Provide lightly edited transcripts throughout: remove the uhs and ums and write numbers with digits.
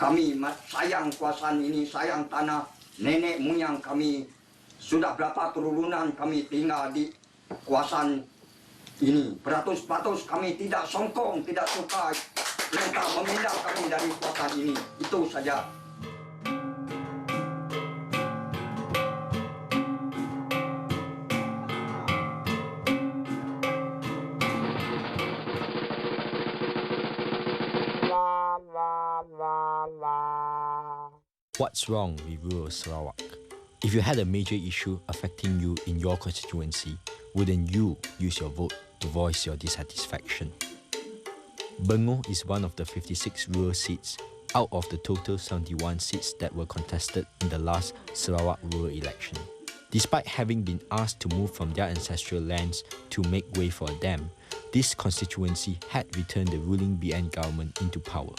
Kami sayang kawasan ini, sayang tanah. Nenek moyang kami sudah berapa turunan kami tinggal di kawasan ini. Beratus-ratus kami tidak songkong, tidak suka mereka memindah kami dari kawasan ini. Itu saja. What's wrong with rural Sarawak? If you had a major issue affecting you in your constituency, wouldn't you use your vote to voice your dissatisfaction? Bengoh is one of the 56 rural seats out of the total 71 seats that were contested in the last Sarawak rural election. Despite having been asked to move from their ancestral lands to make way for a dam, this constituency had returned the ruling BN government into power.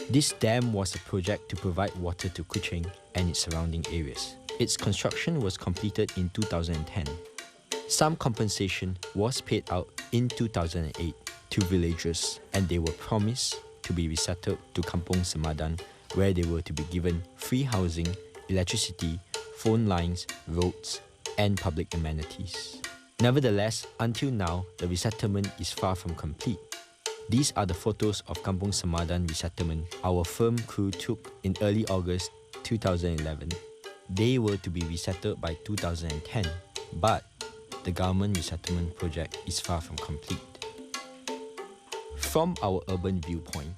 This dam was a project to provide water to Kuching and its surrounding areas. Its construction was completed in 2010. Some compensation was paid out in 2008 to villagers, and they were promised to be resettled to Kampung Semadan, where they were to be given free housing, electricity, phone lines, roads, and public amenities. Nevertheless, until now, the resettlement is far from complete. These are the photos of Kampung Semadan resettlement our firm crew took in early August 2011. They were to be resettled by 2010, but the government resettlement project is far from complete. From our urban viewpoint,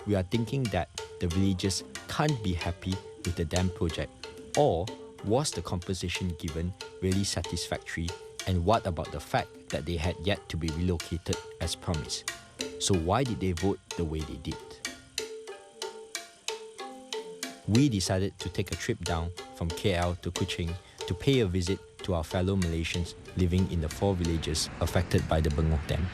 we are thinking that the villagers can't be happy with the dam project, or was the compensation given really satisfactory, and what about the fact that they had yet to be relocated as promised? So why did they vote the way they did? We decided to take a trip down from KL to Kuching to pay a visit to our fellow Malaysians living in the 4 villages affected by the Bengoh Dam.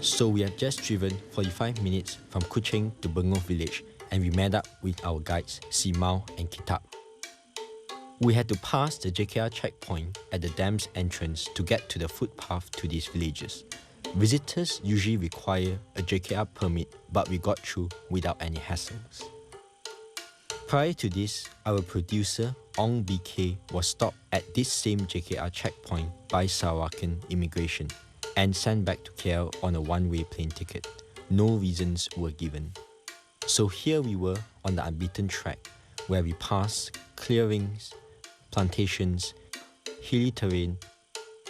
So we have just driven 45 minutes from Kuching to Bengoh village, and we met up with our guides Simao and Kitab. We had to pass the JKR checkpoint at the dam's entrance to get to the footpath to these villages. Visitors usually require a JKR permit, but we got through without any hassles. Prior to this, our producer Ong BK was stopped at this same JKR checkpoint by Sarawakian immigration and sent back to KL on a one-way plane ticket. No reasons were given. So here we were on the unbeaten track, where we passed clearings, plantations, hilly terrain,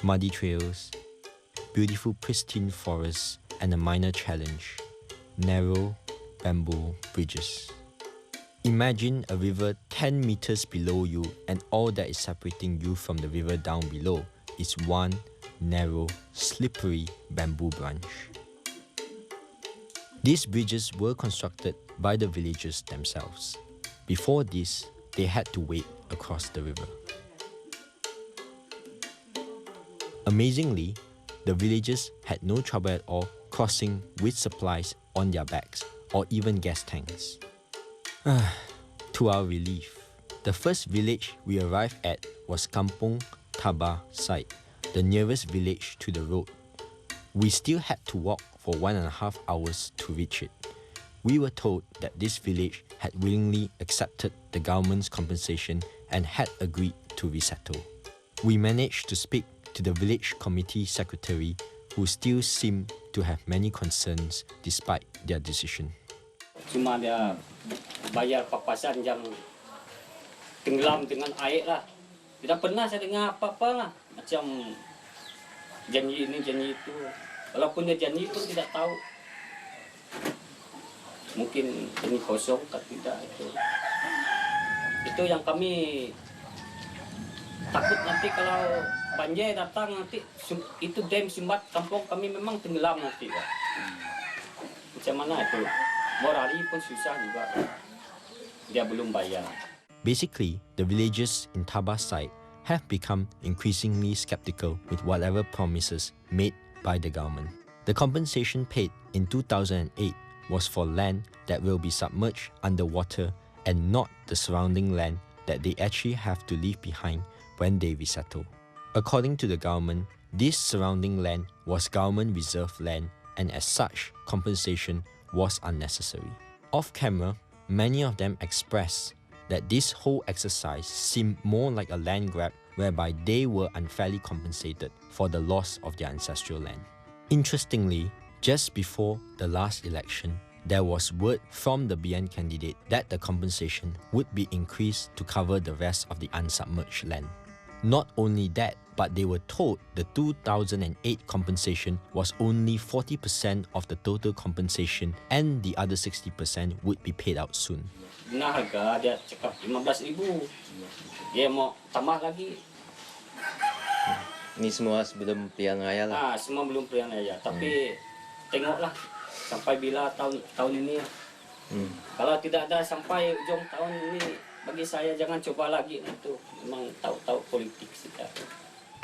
muddy trails, beautiful pristine forests, and a minor challenge: narrow bamboo bridges. Imagine a river 10 meters below you, and all that is separating you from the river down below is one narrow, slippery bamboo branch. These bridges were constructed by the villagers themselves. Before this, they had to wade across the river. Amazingly, the villagers had no trouble at all crossing with supplies on their backs or even gas tanks. To our relief, the first village we arrived at was Kampung Taba site, the nearest village to the road. We still had to walk for 1.5 hours to reach it. We were told that this village had willingly accepted the government's compensation and had agreed to resettle. We managed to speak to the village committee secretary, who still seemed to have many concerns despite their decision. Cuma dia bayar papasan yang tenggelam dengan air lah. Tidak pernah saya dengar apa-apa lah. Macam janji ini, janji itu. Walaupun dia janji pun tidak tahu. Mungkin ini kosong atau tidak itu. Itu yang kami takut nanti kalau banjir datang nanti itu dam sumbat kampung kami memang tenggelam nanti. Macam mana itu? Morali pun susah juga. Dia belum bayar. Basically, the villagers in Taba site have become increasingly skeptical with whatever promises made by the government. The compensation paid in 2008 was for land that will be submerged underwater and not the surrounding land that they actually have to leave behind when they resettle. According to the government, this surrounding land was government reserved land, and as such, compensation was unnecessary. Off camera, many of them expressed that this whole exercise seemed more like a land grab whereby they were unfairly compensated for the loss of their ancestral land. Interestingly, just before the last election, there was word from the BN candidate that the compensation would be increased to cover the rest of the unsubmerged land. Not only that, but they were told the 2008 compensation was only 40% of the total compensation and the other 60% would be paid out soon. Nah, harga dia cakap 15,000. Dia mau tambah lagi. Ini semua sebelum pilihan raya lah. Semua belum pilihan raya. Tapi tengoklah sampai bila tahun ini. Kalau tidak ada sampai ujung tahun ini, bagi saya jangan coba lagi itu. Memang tahu-tahu politik kita.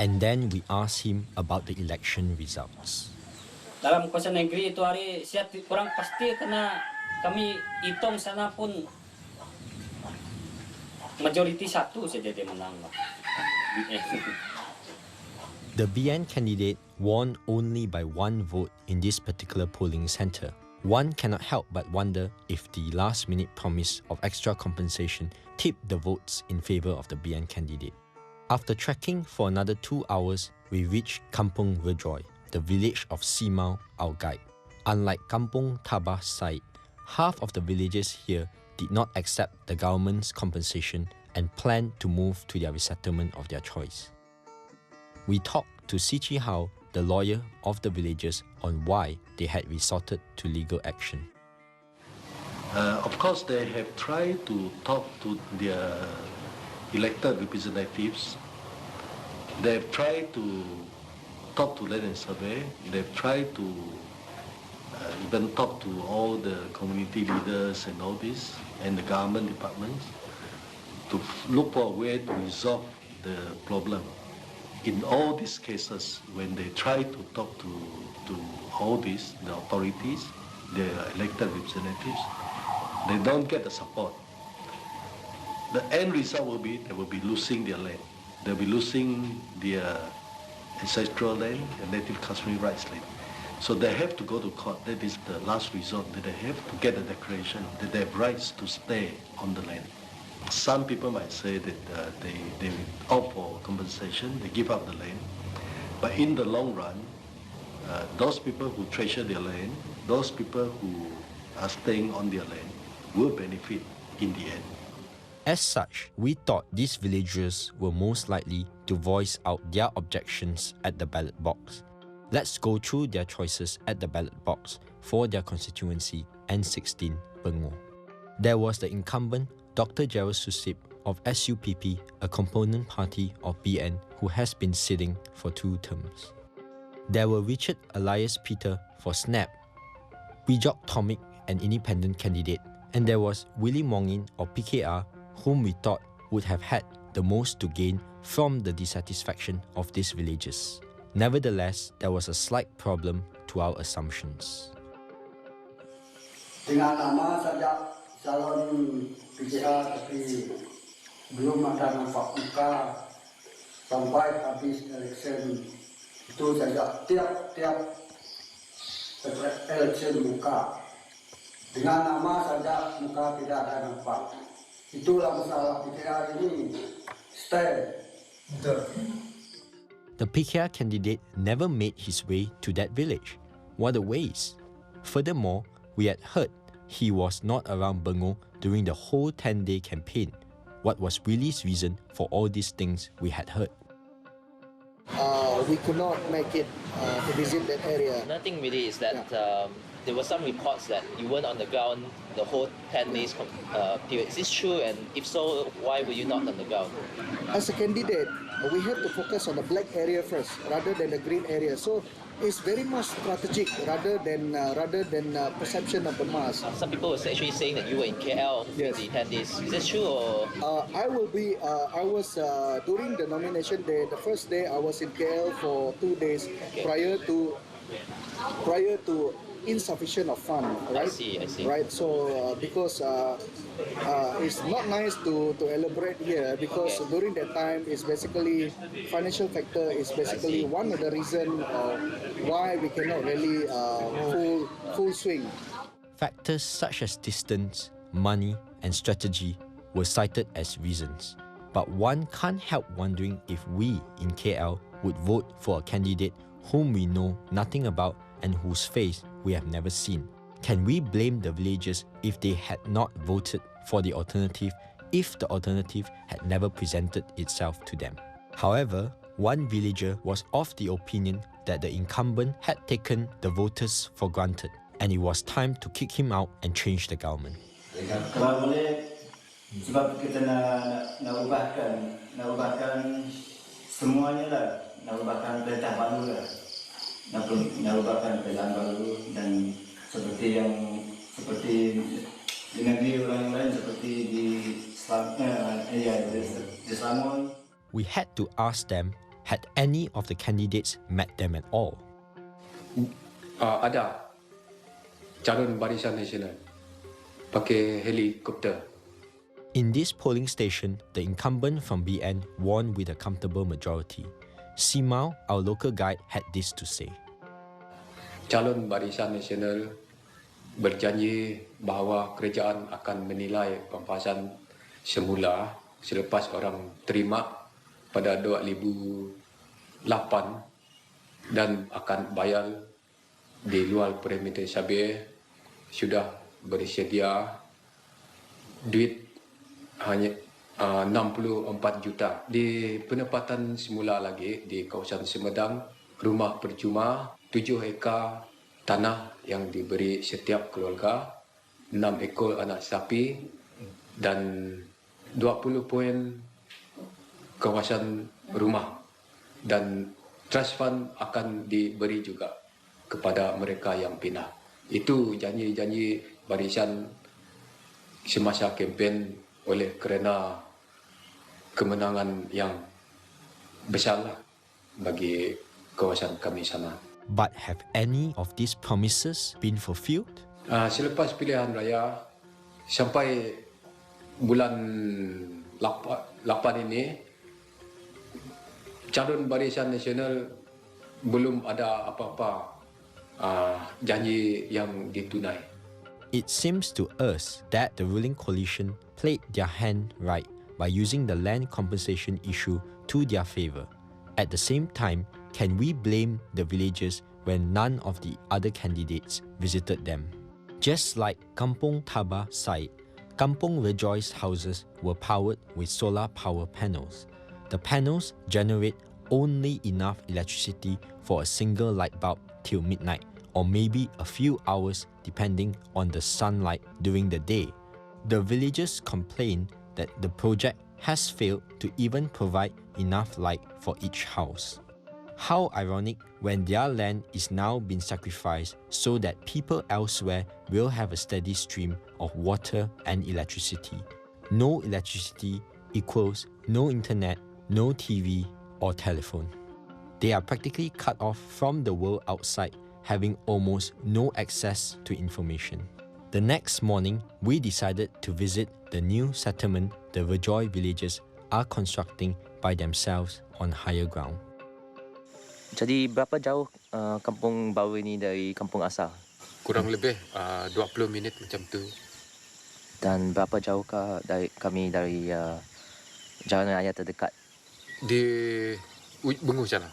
And then we asked him about the election results. Dalam kuasa negeri itu hari siap kurang pasti karena kami hitung sana pun majoriti satu saja dia menang. The BN candidate won only by one vote in this particular polling centre. One cannot help but wonder if the last-minute promise of extra compensation tipped the votes in favour of the BN candidate. After trekking for another 2 hours, we reached Kampung Verdroy, the village of Simau, our guide. Unlike Kampung Tabah Said, half of the villagers here did not accept the government's compensation and planned to move to their resettlement of their choice. We talked to Sichi Hao, the lawyer of the villagers, on why they had resorted to legal action. Of course, they have tried to talk to their elected representatives. They've tried to talk to Land and Survey. They've tried to even talk to all the community leaders and all this, and the government departments to look for a way to resolve the problem. In all these cases, when they try to talk to all this, the authorities, the elected representatives, they don't get the support. The end result will be they will be losing their land. They'll be losing their ancestral land and native customary rights land. So they have to go to court. That is the last resort. That they have to get a declaration that they have rights to stay on the land. Some people might say that they opt for compensation, they give up the land. But in the long run, those people who treasure their land, those people who are staying on their land will benefit in the end. As such, we thought these villagers were most likely to voice out their objections at the ballot box. Let's go through their choices at the ballot box for their constituency N16 Bengoh. There was the incumbent Dr. Gerald Susip of SUPP, a component party of BN who has been sitting for 2 terms. There were Richard Elias Peter for SNAP, Wijok Tomic, an independent candidate, and there was Willie Mongin of PKR, whom we thought would have had the most to gain from the dissatisfaction of these villagers. Nevertheless, there was a slight problem to our assumptions. Dengan nama saja calon PKR tapi belum ada nampak muka sampai habis election itu saja tiap election muka dengan nama saja muka tidak ada nampak. Itulah masalah PKR ini. Stay. The PKR candidate never made his way to that village. What a waste. Furthermore, we had heard he was not around Bengoh during the whole 10-day campaign. What was Willie's reason for all these things we had heard? We could not make it to visit that area. Nothing really is that there were some reports that you weren't on the ground the whole 10 days period. Is this true? And if so, why were you not on the ground? As a candidate, we have to focus on the black area first rather than the green area. So it's very much strategic rather than perception of the mass. Some people were actually saying that you were in KL Yes. the 10 days. Is this true or? I was during the nomination day, the first day I was in KL for 2 days prior to insufficient of fund, right? I see. Right. So because it's not nice to elaborate here because Okay. during that time it's basically financial factor is basically see. one of the reason why we cannot really full swing. Factors such as distance, money, and strategy were cited as reasons. But one can't help wondering if we in KL would vote for a candidate whom we know nothing about and whose face we have never seen. Can we blame the villagers if they had not voted for the alternative if the alternative had never presented itself to them? However, one villager was of the opinion that the incumbent had taken the voters for granted and it was time to kick him out and change the government. Kalau boleh, sebab kita nak ubahkan semuanya lah, nak ubahkan perintah baru lah, nak ubahkan pilihan baru dan seperti di negeri orang lain seperti di Selangor. We had to ask them, had any of the candidates met them at all? Ada calon Barisan Nasional pakai helikopter. In this polling station, the incumbent from BN won with a comfortable majority. Simao, our local guide, had this to say. Calon Barisan Nasional berjanji bahawa kerajaan akan menilai pampasan semula selepas orang terima pada 2008 dan akan bayar di luar perimeter Sabah. Sudah bersedia duit hanya 64 juta. Di penempatan semula lagi di kawasan Semedang, rumah percuma 7 ekar tanah yang diberi setiap keluarga, 6 ekor anak sapi dan 20 poin kawasan rumah, dan trust fund akan diberi juga kepada mereka yang pindah. Itu janji-janji barisan semasa kempen oleh kerana kemenangan yang besarlah bagi kawasan kami sana. But have any of these promises been fulfilled? Selepas pilihan raya sampai bulan 8 ini, calon Barisan Nasional belum ada apa-apa janji yang ditunai. It seems to us that the ruling coalition played their hand right by using the land compensation issue to their favour. At the same time, can we blame the villagers when none of the other candidates visited them? Just like Kampung Tabah site, Kampung Rejoice houses were powered with solar power panels. The panels generate only enough electricity for a single light bulb till midnight, or maybe a few hours depending on the sunlight during the day. The villagers complain that the project has failed to even provide enough light for each house. How ironic when their land is now being sacrificed so that people elsewhere will have a steady stream of water and electricity. No electricity equals no internet, no TV or telephone. They are practically cut off from the world outside, having almost no access to information. The next morning, we decided to visit the new settlement the Rejoice villagers are constructing by themselves on higher ground. Jadi berapa jauh kampung baru ini dari kampung asal? Kurang lebih 20 minit macam tu. Dan berapa jauhkah kami dari jalan raya terdekat? Di Bengoh sana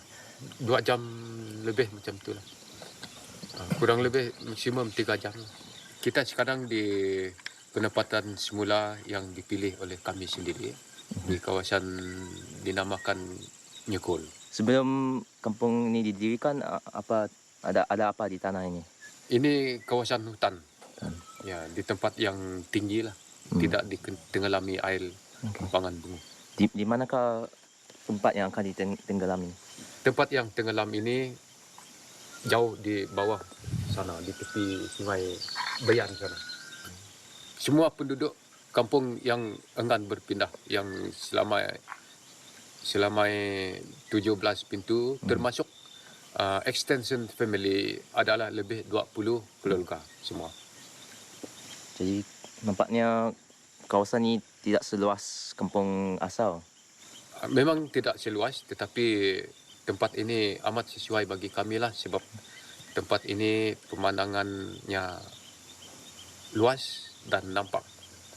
2 jam lebih macam tu lah. Kurang lebih maksimum 3 jam. Kita sekarang di penempatan semula yang dipilih oleh kami sendiri di kawasan dinamakan Nyekul. Sebelum kampung ini didirikan, ada apa di tanah ini? Ini kawasan hutan. Ya, di tempat yang tinggi lah. Tidak ditenggelami air empangan Bengoh. Di manakah tempat yang akan ditenggelami? Tempat yang tenggelam ini jauh di bawah sana, di tepi sungai Bayan sana. Semua penduduk kampung yang enggan berpindah, yang selama 17 pintu, termasuk extension family adalah lebih 20 keluarga semua. Jadi nampaknya kawasan ini tidak seluas kampung asal. Memang tidak seluas, tetapi tempat ini amat sesuai bagi kami lah sebab tempat ini pemandangannya luas dan nampak.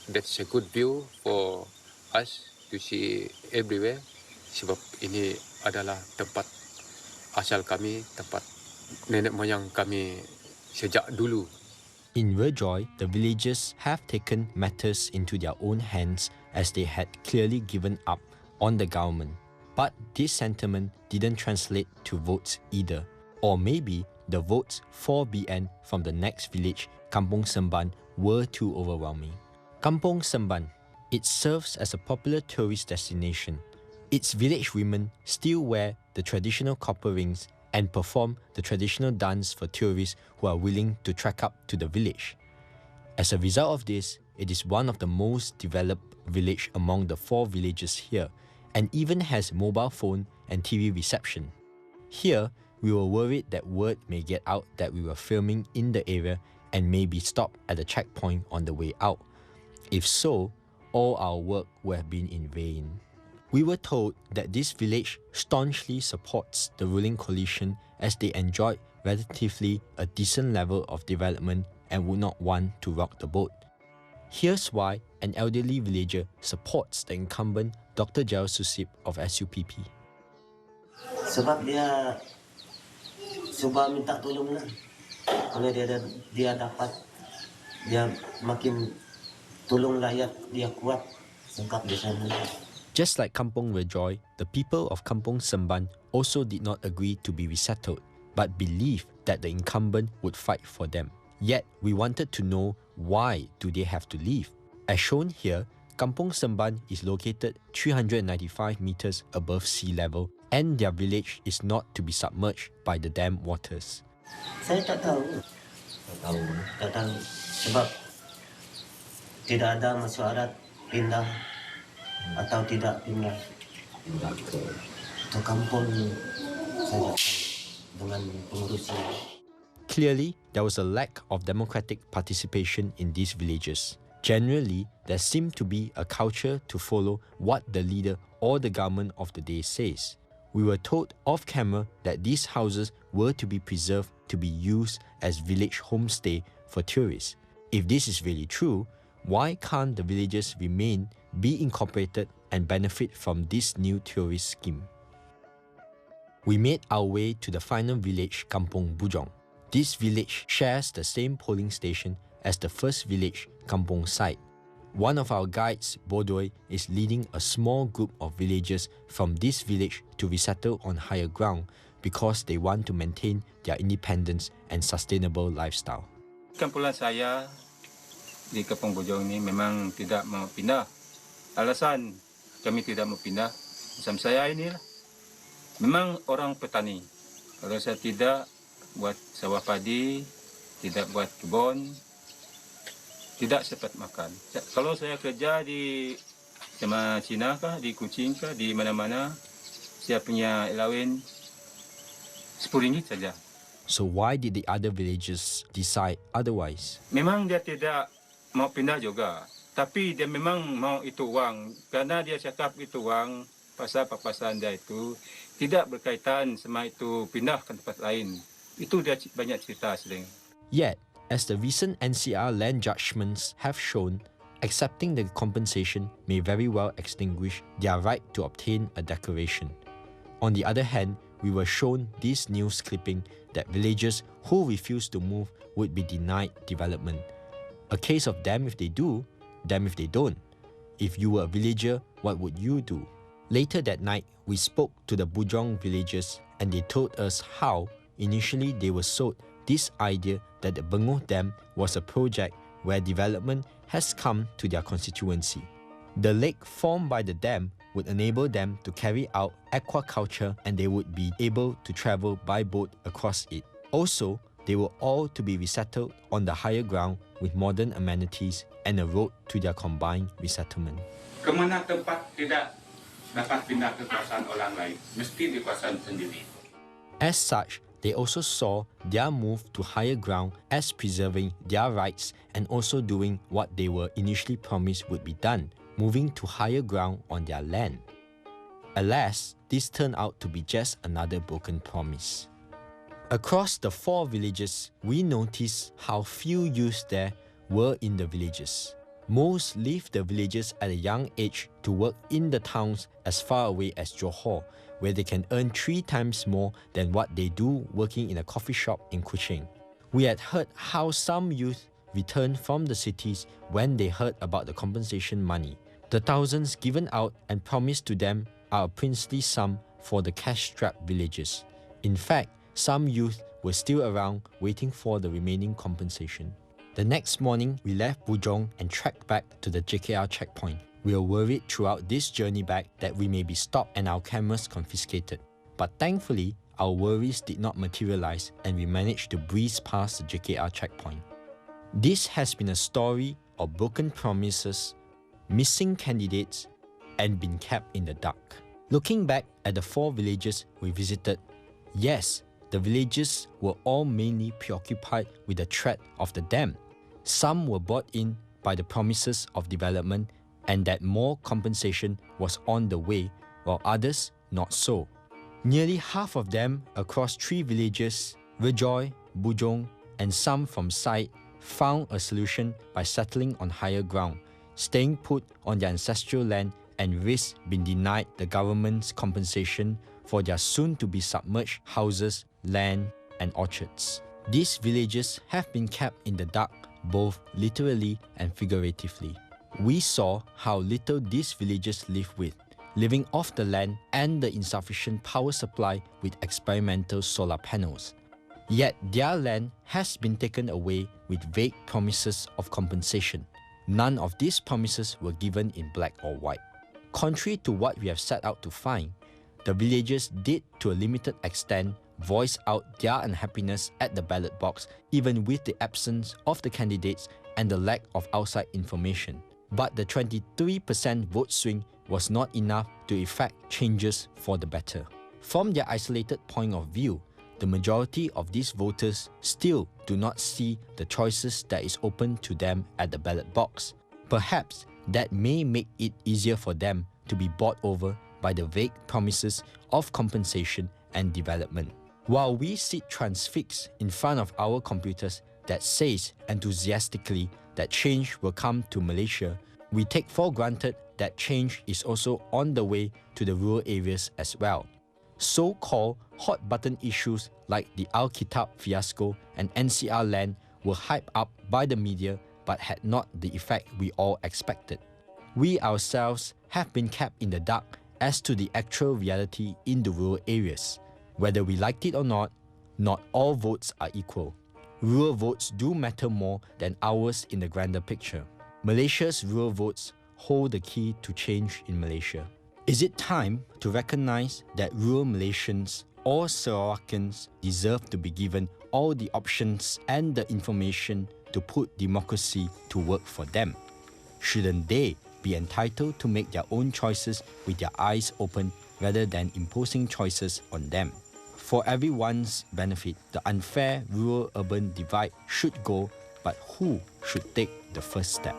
That's a good view for us to see everywhere sebab ini adalah tempat asal kami, tempat nenek moyang kami sejak dulu. In Verjoy, the villagers have taken matters into their own hands as they had clearly given up on the government. But this sentiment didn't translate to votes either. Or maybe the votes for BN from the next village, Kampung Semban, were too overwhelming. Kampung Semban, it serves as a popular tourist destination. Its village women still wear the traditional copper rings and perform the traditional dance for tourists who are willing to trek up to the village. As a result of this, it is one of the most developed village among the 4 villages here and even has mobile phone and TV reception. Here, we were worried that word may get out that we were filming in the area and may be stopped at the checkpoint on the way out. If so, all our work would have been in vain. We were told that this village staunchly supports the ruling coalition as they enjoyed relatively a decent level of development and would not want to rock the boat. Here's why an elderly villager supports the incumbent Dr. Jal Susip of SUPP. Sebab dia cuba minta tolong lah. Kalau dia dapat, dia makin tolong rakyat, dia kuat sengkap di sana. Just like Kampung Verjoy, the people of Kampung Semban also did not agree to be resettled, but believed that the incumbent would fight for them. Yet, we wanted to know why do they have to leave. As shown here, Kampung Semban is located 395 meters above sea level and their village is not to be submerged by the dam waters. Saya tak tahu. Tak tahu. Sebab tidak ada masyarakat pindah atau tidak pindah ke kampung saya dengan pengurusnya. Clearly, there was a lack of democratic participation in these villages. Generally, there seemed to be a culture to follow what the leader or the government of the day says. We were told off camera that these houses were to be preserved to be used as village homestay for tourists. If this is really true, why can't the villages remain, be incorporated and benefit from this new tourist scheme? We made our way to the final village, Kampung Bujong. This village shares the same polling station as the first village, Kampung Side. One of our guides, Bodoy, is leading a small group of villagers from this village to resettle on higher ground because they want to maintain their independence and sustainable lifestyle. Kumpulan saya di Kampung Bujong ini memang tidak mau pindah. Alasan kami tidak mau pindah, macam saya inilah. Memang orang petani. Kalau saya tidak buat sawah padi, tidak buat kebun, tidak sempat makan. Kalau saya kerja di sama Cina kah, di Kuching kah, di mana-mana, saya punya allowance RM10 saja. So why did the other villagers decide otherwise? Memang dia tidak mau pindah juga, tapi dia memang mau itu uang. Karena dia cakap itu uang, pasal papasan dia itu tidak berkaitan sama itu pindah ke tempat lain. Itu dia banyak cerita sering. Yet, as the recent NCR Land judgments have shown, accepting the compensation may very well extinguish their right to obtain a declaration. On the other hand, we were shown this news clipping that villagers who refuse to move would be denied development. A case of damn if they do, damn if they don't. If you were a villager, what would you do? Later that night, we spoke to the Bujong villagers and they told us how initially they were sold this idea that the Bengoh Dam was a project where development has come to their constituency. The lake formed by the dam would enable them to carry out aquaculture and they would be able to travel by boat across it. Also, they were all to be resettled on the higher ground with modern amenities and a road to their combined resettlement. Kemana tempat tidak dapat pindah ke kawasan orang lain, mesti di kawasan sendiri. As such, they also saw their move to higher ground as preserving their rights and also doing what they were initially promised would be done, moving to higher ground on their land. Alas, this turned out to be just another broken promise. Across the 4 villages, we noticed how few youths there were in the villages. Most leave the villages at a young age to work in the towns as far away as Johor, where they can earn 3 times more than what they do working in a coffee shop in Kuching. We had heard how some youth returned from the cities when they heard about the compensation money. The thousands given out and promised to them are a princely sum for the cash-strapped villages. In fact, some youth were still around waiting for the remaining compensation. The next morning, we left Bujong and trekked back to the JKR checkpoint. We were worried throughout this journey back that we may be stopped and our cameras confiscated. But thankfully, our worries did not materialize and we managed to breeze past the JKR checkpoint. This has been a story of broken promises, missing candidates, and being kept in the dark. Looking back at the 4 villages we visited, yes, the villages were all mainly preoccupied with the threat of the dam. Some were bought in by the promises of development and that more compensation was on the way, while others not so. Nearly half of them across 3 villages, Rejoy, Bujong, and some from Said, found a solution by settling on higher ground, staying put on their ancestral land and risk being denied the government's compensation for their soon-to-be submerged houses, land, and orchards. These villages have been kept in the dark both literally and figuratively. We saw how little these villages live with, living off the land and the insufficient power supply with experimental solar panels. Yet their land has been taken away with vague promises of compensation. None of these promises were given in black or white. Contrary to what we have set out to find, the villagers did, to a limited extent, voice out their unhappiness at the ballot box, even with the absence of the candidates and the lack of outside information. But the 23% vote swing was not enough to effect changes for the better. From their isolated point of view, the majority of these voters still do not see the choices that is open to them at the ballot box. Perhaps that may make it easier for them to be bought over by the vague promises of compensation and development. While we sit transfixed in front of our computers that says enthusiastically that change will come to Malaysia, we take for granted that change is also on the way to the rural areas as well. So-called hot-button issues like the Al-kitab fiasco and NCR Land were hyped up by the media but had not the effect we all expected. We ourselves have been kept in the dark as to the actual reality in the rural areas. Whether we liked it or not all votes are equal. Rural votes do matter more than ours in the grander picture. Malaysia's rural votes hold the key to change in Malaysia. Is it time to recognize that rural Malaysians or Sarawakans deserve to be given all the options and the information to put democracy to work for them? Shouldn't they be entitled to make their own choices with their eyes open rather than imposing choices on them? For everyone's benefit, the unfair rural-urban divide should go, but who should take the first step?